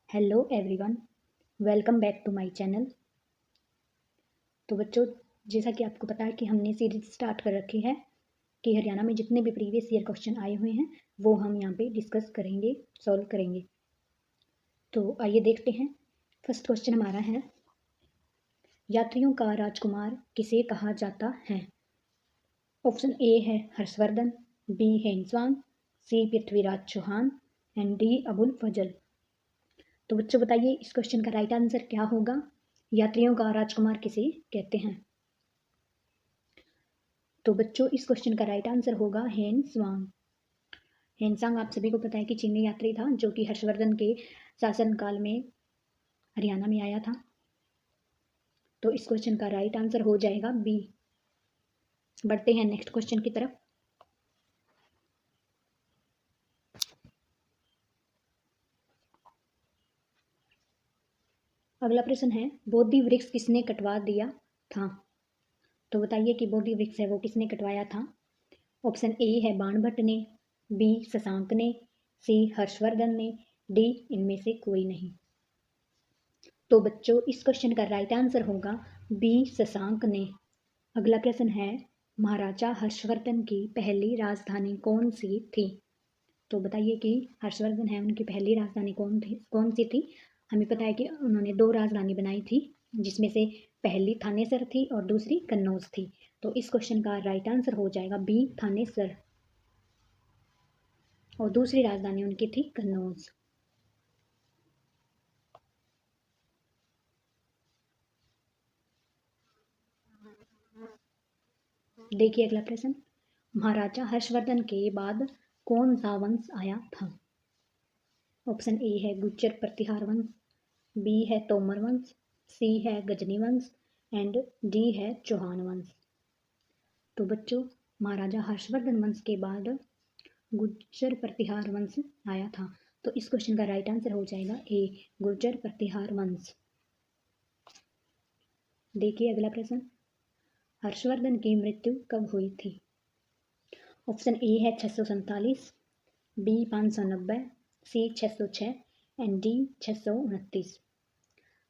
Hello everyone, welcome back to my channel. तो बच्चों, जैसा कि आपको पता है कि हमने सीरीज स्टार्ट कर रखी है कि हरियाणा में जितने भी प्रीवियस ईयर क्वेश्चन आए हुए हैं वो हम यहाँ पे डिस्कस करेंगे, सॉल्व करेंगे। तो आइए देखते हैं। फर्स्ट क्वेश्चन हमारा है, यात्रियों का राजकुमार किसे कहा जाता है? ऑप्शन ए है Harshvardhan, B Hiuen Tsang, C Prithviraj Chauhan and D Abul Fazl. तो बच्चों बताइए इस क्वेश्चन का राइट आंसर क्या होगा? यात्रियों का राजकुमार किसे कहते हैं? तो बच्चों इस क्वेश्चन का राइट आंसर होगा हेनस्वांग। हेनसांग आप सभी को पता है कि चीनी यात्री था जो कि हर्षवर्धन के शासनकाल में हरियाणा में आया था। तो इस क्वेश्चन का राइट आंसर हो जाएगा बी। बढ़ते हैं नेक्स्ट क्वेश्चन की तरफ। अगला प्रश्न है, बोधि वृक्ष किसने कटवा दिया था? तो बताइए कि बोधि वृक्ष है वो किसने कटवाया था? ऑप्शन ए है बाणभट्ट ने, बी शशांक ने, सी हर्षवर्धन ने, डी इनमें से कोई नहीं। तो बच्चों इस क्वेश्चन का राइट आंसर होगा बी शशांक ने। अगला प्रश्न है, महाराजा हर्षवर्धन की पहली राजधानी कौन सी थी? तो बताइए कि हर्षवर्धन है उनकी पहली राजधानी कौन सी थी? हमें पता है कि उन्होंने दो राजधानी बनाई थी, जिसमें से पहली थानेसर थी और दूसरी कन्नौज थी। तो इस क्वेश्चन का राइट आंसर हो जाएगा बी थानेसर, और दूसरी राजधानी उनकी थी कन्नौज। देखिए अगला प्रश्न, महाराजा हर्षवर्धन के बाद कौन सा वंश आया था? ऑप्शन ए है गुज्जर प्रतिहार वंश, बी है तोमर वंश, सी है गजनी वंश एंड डी है चौहान वंश। तो बच्चों महाराजा हर्षवर्धन वंश के बाद गुज्जर प्रतिहार वंश आया था। तो इस क्वेश्चन का राइट आंसर हो जाएगा ए गुज्जर प्रतिहार वंश। देखिए अगला प्रश्न, हर्षवर्धन की मृत्यु कब हुई थी? ऑप्शन ए है 647, बी 590, सी 606 एंड डी 629।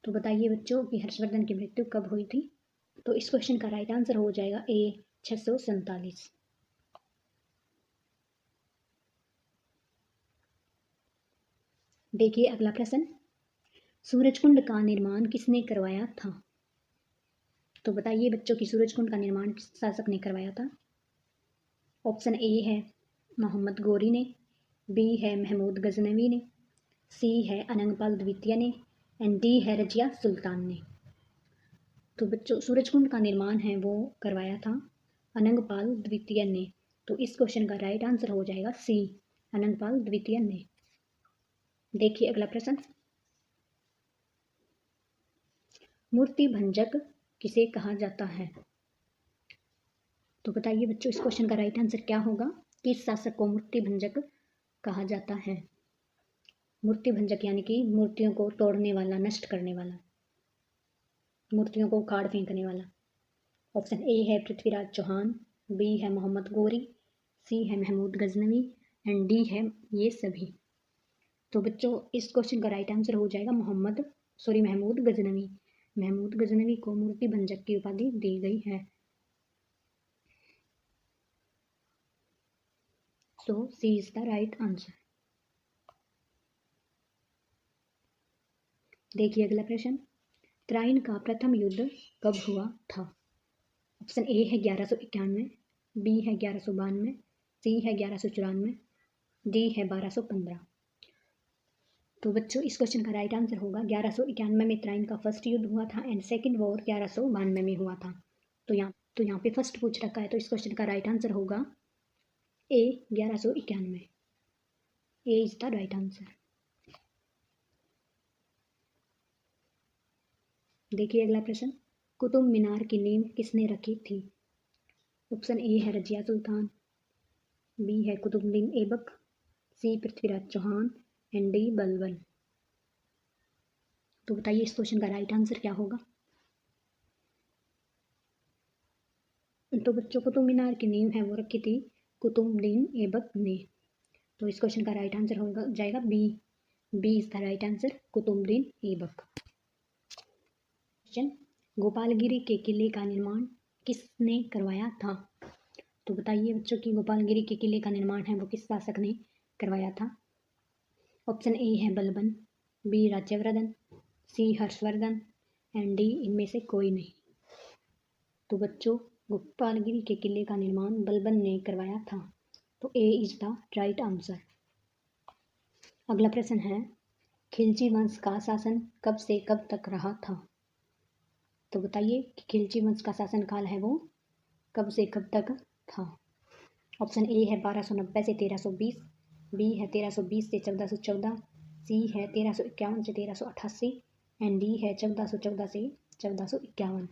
तो बताइए बच्चों कि हर्षवर्धन की मृत्यु कब हुई थी? तो इस क्वेश्चन का राइट आंसर हो जाएगा ए 647। देखिए अगला प्रश्न, सूरजकुंड का निर्माण किसने करवाया था? तो बताइए बच्चों कि सूरजकुंड का निर्माण किस शासक ने करवाया था? ऑप्शन ए है मोहम्मद गोरी ने, बी है महमूद गजनवी ने, सी है अनंगपाल द्वितीय ने एंड डी है रजिया सुल्तान ने। तो बच्चों सूरजकुंड का निर्माण है वो करवाया था अनंगपाल द्वितीय ने। तो इस क्वेश्चन का राइट आंसर हो जाएगा सी अनंगपाल द्वितीय ने। देखिए अगला प्रश्न, मूर्ति भंजक किसे कहा जाता है? तो बताइए बच्चों इस क्वेश्चन का राइट आंसर क्या होगा? किस शासक को मूर्ति भंजक कहा जाता है? मूर्ति भंजक यानी कि मूर्तियों को तोड़ने वाला, नष्ट करने वाला, मूर्तियों को उखाड़ फेंकने वाला। ऑप्शन ए है पृथ्वीराज चौहान, बी है मोहम्मद गोरी, सी है महमूद गजनवी एंड डी है ये सभी। तो बच्चों इस क्वेश्चन का राइट आंसर हो जाएगा महमूद गजनवी। महमूद गजनवी को मूर्ति भंजक की उपाधि दी गई है। सो सी इज द राइट आंसर। देखिए अगला प्रश्न, त्राइन का प्रथम युद्ध कब हुआ था? ऑप्शन ए है 1191, बी है 1192, सी है 1194, डी है 1215। तो बच्चों इस क्वेश्चन का राइट आंसर होगा 1191 में त्राइन का फर्स्ट युद्ध हुआ था एंड सेकंड वॉर 1192 में हुआ था। तो यहाँ पे फर्स्ट पूछ रखा है, तो इस क्वेश्चन का राइट आंसर होगा ए 1191। ए इज द राइट आंसर। देखिए अगला प्रश्न, कुतुब मीनार की नींव किसने रखी थी? ऑप्शन ए है रजिया सुल्तान, बी है कुतुबुद्दीन ऐबक, सी पृथ्वीराज चौहान एंड डी बलबन। तो बताइए इस क्वेश्चन का राइट आंसर क्या होगा? तो बच्चों कुतुब मीनार की नींव है वो रखी थी कुतुबुद्दीन ऐबक ने। तो इस क्वेश्चन का राइट आंसर होगा जाएगा B B is the right answer, Qutubuddin Aibak. Question, Gopalgiri के किले का निर्माण किसने करवाया था? तो बताइए बच्चों की गोपालगिरी के किले का निर्माण है वो किस शासक ने करवाया था? ऑप्शन ए है Balban, B Rajyavardhan, C Harshavardhan and D इनमें से कोई नहीं। तो बच्चों गोपालगिरी के किले का निर्माण बलबन ने करवाया था, तो ए इज द राइट आंसर। अगला प्रश्न है, खिलजी वंश का शासन कब से कब तक रहा था? तो बताइए कि खिलजी वंश का शासन काल है वो कब से कब तक था? ऑप्शन ए है 1290 से 1320, बी है 1320 से 1414, सी है 1351 से 1388 एंड डी है 1414 से 1451।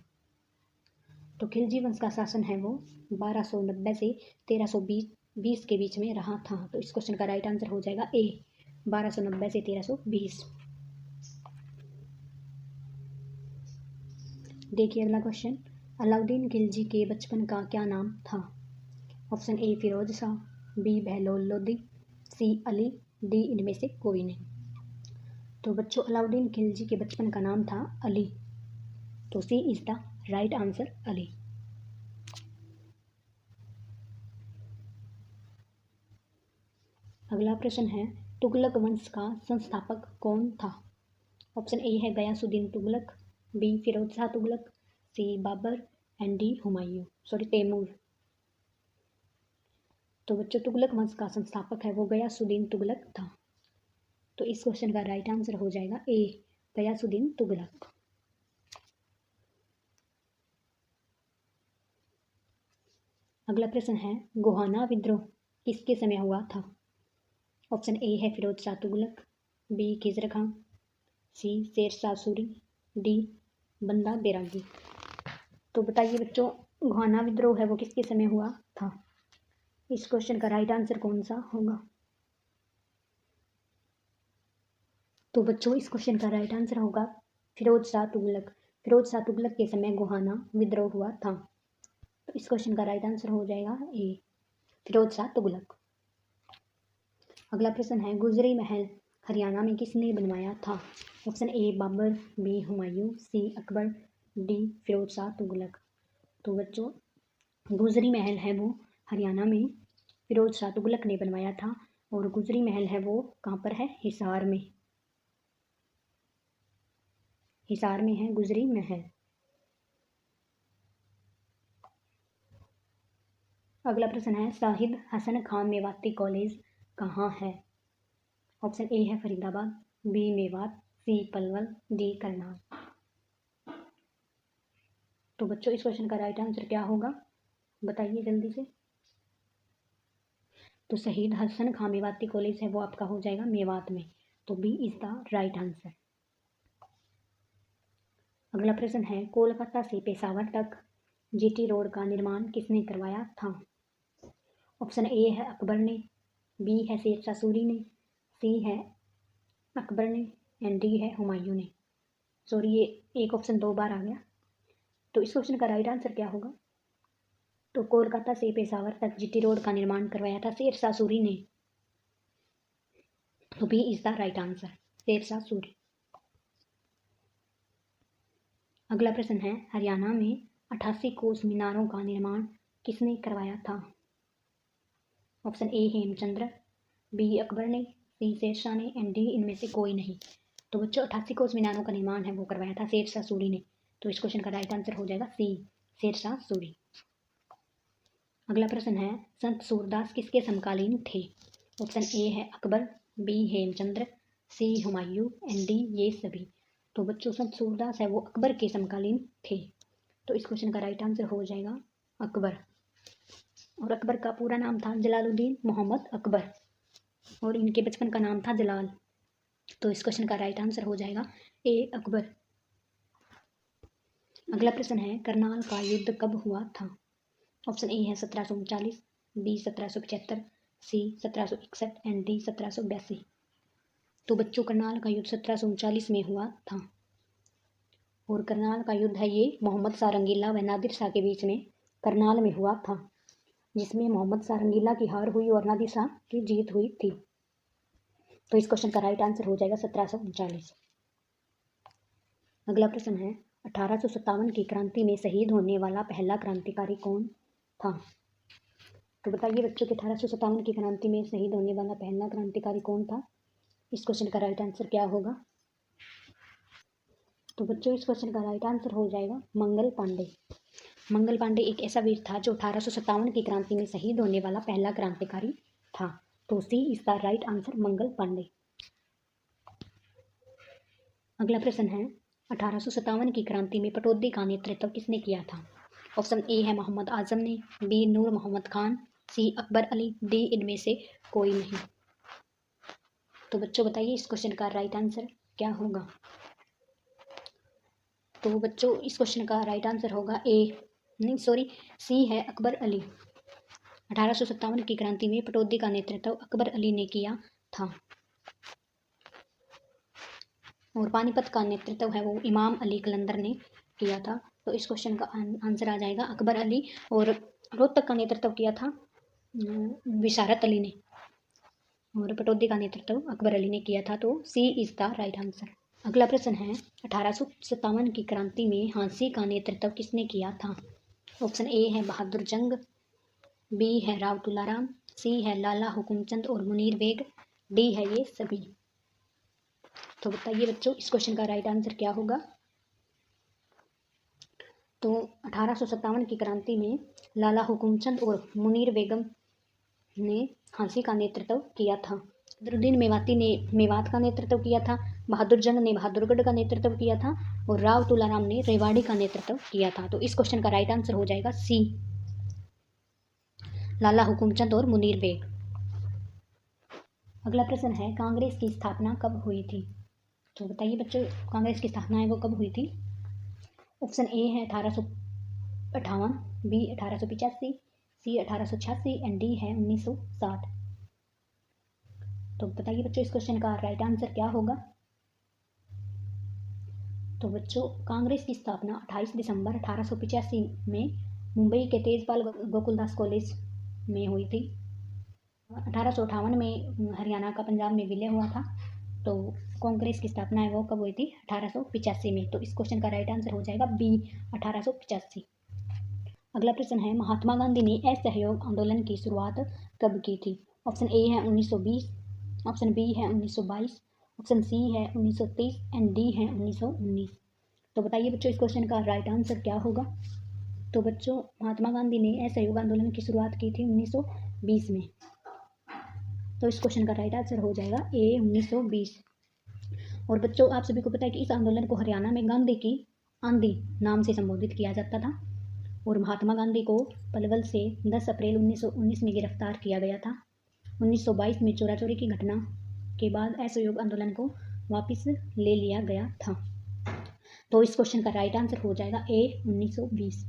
तो खिलजी वंश का शासन है वो 1290 से 1320 के बीच में रहा था। तो इस क्वेश्चन का राइट आंसर हो जाएगा ए, 1290 से 1320। देखिए अगला क्वेश्चन, अलाउद्दीन खिलजी के बचपन का क्या नाम था? Option A Firoz Shah, B Bahlol Lodi, C Ali, D इनमें से कोई नहीं। तो बच्चों अलाउद्दीन खिलजी के बचपन का नाम था अली, तो C is the right answer, Ali. अगला प्रश्न है, तुगलक वंश का संस्थापक कौन था? ऑप्शन ए है Ghiyasuddin Tughlaq, B Firoz Shah Tughlaq, C Babur and D Humayun Taimur. तो बच्चों तुगलक वंश का संस्थापक है वो गयासुद्दीन तुगलक था। तो इस क्वेश्चन का राइट आंसर हो जाएगा ए, गयासुद्दीन तुगलक। अगला प्रश्न है, गोहाना विद्रोह किसके समय हुआ था? ऑप्शन ए है फिरोज शाह तुगलक, बी खिजर खां, सी शेर शाह सूरी, डी बंदा बैरागी। तो बताइए बच्चों गोहाना विद्रोह है वो किसके समय हुआ था? इस क्वेश्चन का राइट आंसर कौन सा होगा? तो बच्चों इस क्वेश्चन का राइट आंसर होगा फिरोज शाह तुगलक। फिरोज शाह तुगलक के समय गोहाना विद्रोह हुआ था। तो इस क्वेश्चन का राइट आंसर हो जाएगा ए, फिरोज शाह तुगलक। अगला प्रश्न है, गुजरी महल हरियाणा में किसने बनवाया था? Option A Babar, B Humayun, C Akbar, D Firoz Shah Tughlaq. तो बच्चों गुजरी महल है वो हरियाणा में फिरोज शाह तुगलक ने बनवाया था, और गुजरी महल है वो कहाँ पर है? हिसार में। हिसार में है गुजरी महल। अगला प्रश्न है, शाहिद हसन खान मेवाती कॉलेज कहाँ है? ऑप्शन ए है फरीदाबाद, बी मेवात, सी पलवल, डी करनाल। तो बच्चों इस क्वेश्चन का राइट आंसर क्या होगा बताइए जल्दी से। तो शहीद हसन खान मेवाती कॉलेज है वो आपका हो जाएगा मेवात में, तो B is the right answer. अगला प्रश्न है, कोलकाता से पेशावर तक जीटी रोड का निर्माण किसने करवाया था? ऑप्शन ए है अकबर ने, बी है शेर शाह सूरी ने, सी है अकबर ने एंड डी है हुमायूं ने। सॉरी ये एक ऑप्शन 2 बार आ गया। तो इस क्वेश्चन का राइट आंसर क्या होगा? तो कोलकाता से पेशावर तक जीटी रोड का निर्माण करवाया था शेर शाह सूरी ने, तो B is the right answer, Sher Shah Suri. अगला प्रश्न है, हरियाणा में 88 कोस मीनारों का निर्माण किसने करवाया था? Option A Hemchandra, B Akbar ने, सी शेरशाह ने एंड डी इनमें से कोई नहीं। तो बच्चों 88 कोस मीनारों का निर्माण है वो करवाया था शेरशाह सूरी ने, तो इस क्वेश्चन का राइट आंसर हो जाएगा सी, शेरशाह सूरी। अगला प्रश्न है, संत सूरदास किसके समकालीन थे? ऑप्शन ए है Akbar, B Hemchandra, C Humayun and D ये सभी। तो बच्चों संत सूरदास है वो अकबर के समकालीन थे, तो इस क्वेश्चन का राइट आंसर हो जाएगा अकबर। और अकबर का पूरा नाम था जलालुद्दीन मोहम्मद अकबर, और इनके बचपन का नाम था जलाल, तो इस क्वेश्चन का राइट आंसर हो जाएगा ए अकबर। अगला प्रश्न है, करनाल का युद्ध कब हुआ था? ऑप्शन ए है 1739, बी 1775, सी 1761 एंड डी 1782। तो बच्चों करनाल का युद्ध 1739 में हुआ था, और करनाल का युद्ध है ये मोहम्मद शाह रंगीला व नादिर शाह के बीच में करनाल में हुआ था, जिसमें मोहम्मद शाह रंगीला की हार हुई और नादिर शाह की जीत हुई थी। तो इस क्वेश्चन का राइट आंसर हो जाएगा 1739। अगला प्रश्न है 1857 की क्रांति में शहीद होने वाला पहला क्रांतिकारी कौन था। तो बताइए बच्चों कि 1857 की क्रांति में शहीद होने वाला पहला क्रांतिकारी कौन था। इस क्वेश्चन का राइट आंसर क्या होगा। तो बच्चों इस क्वेश्चन का राइट आंसर हो जाएगा मंगल पांडे। मंगल पांडे एक ऐसा वीर था जो 1857 की क्रांति में शहीद होने वाला पहला क्रांतिकारी था। तो C is the right answer, Mangal Pandey. अगला प्रश्न है 1857 की क्रांति में पटौदी का नेतृत्व किसने किया था। ऑप्शन ए है मोहम्मद आजम ने, बी नूर मोहम्मद खान, सी अकबर अली, डी इनमें से कोई नहीं। तो बच्चों बताइए इस क्वेश्चन का राइट आंसर क्या होगा। तो बच्चों इस क्वेश्चन का राइट आंसर होगा सी है अकबर अली। 1857 की क्रांति में पटौदी का नेतृत्व अकबर अली ने किया था और पानीपत का नेतृत्व है वो इमाम अली कलंदर ने किया था। तो इस क्वेश्चन का आंसर आ जाएगा अकबर अली। और रोहतक का नेतृत्व किया था बिशारत अली ने और पटौदी का नेतृत्व अकबर अली ने किया था। तो C is the right answer. अगला प्रश्न है 1857 की क्रांति में हांसी का नेतृत्व किसने किया था। ऑप्शन ए है बहादुर जंग, बी है राव तुलाराम, सी है लाला हुकुमचंद और मुनीर बेग, डी है ये सभी। तो बताइए बच्चों इस क्वेश्चन का राइट आंसर क्या होगा। तो 1857 की क्रांति में लाला हुकुमचंद और मुनीर बेगम ने हांसी का नेतृत्व किया था। बदरुद्दीन मेवाती ने मेवात का नेतृत्व किया था, बहादुर जंग ने बहादुरगढ़ का नेतृत्व किया था और राव तुलाराम ने रेवाड़ी का नेतृत्व किया था। तो इस क्वेश्चन का राइट आंसर हो जाएगा सी, लाला हुकुमचंद और मुनीर बेग। अगला प्रश्न है कांग्रेस की स्थापना कब हुई थी। तो बताइए बच्चों कांग्रेस की स्थापना है वो कब हुई थी। ऑप्शन ए है 1858, बी 1885, सी 1886 एंड डी है 1960। तो बताइए बच्चों इस क्वेश्चन का राइट आंसर क्या होगा। तो बच्चों कांग्रेस की स्थापना 28 दिसंबर 1885 में मुंबई के तेजपाल गोकुलदास कॉलेज में हुई थी। 1858 में हरियाणा का पंजाब में विलय हुआ था। तो कांग्रेस की स्थापना है वो कब हुई थी 1885 में। तो इस क्वेश्चन का राइट आंसर हो जाएगा बी 1885। अगला प्रश्न है महात्मा गांधी ने असहयोग आंदोलन की शुरुआत कब की थी। ऑप्शन ए है 1920, ऑप्शन बी है 1922, ऑप्शन सी है 1930 एंड डी है 1919। तो बताइए बच्चों इस क्वेश्चन का राइट आंसर क्या होगा। तो बच्चों महात्मा गांधी ने असहयोग आंदोलन की शुरुआत की थी 1920 में। तो इस क्वेश्चन का राइट आंसर हो जाएगा ए 1920। और बच्चों आप सभी को पता है कि इस आंदोलन को हरियाणा में गांधी की आंधी नाम से संबोधित किया जाता था और महात्मा गांधी को पलवल से 10 अप्रैल 1919 में गिरफ्तार किया गया था। 1922 में चोरा चोरी की घटना के बाद असहयोग आंदोलन को वापस ले लिया गया था। तो इस क्वेश्चन का राइट आंसर हो जाएगा ए 1920।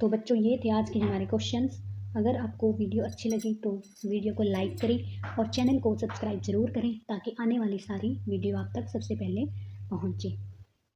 तो बच्चों ये थे आज के हमारे क्वेश्चंस। अगर आपको वीडियो अच्छी लगी तो वीडियो को लाइक करें और चैनल को सब्सक्राइब जरूर करें ताकि आने वाली सारी वीडियो आप तक सबसे पहले पहुंचे।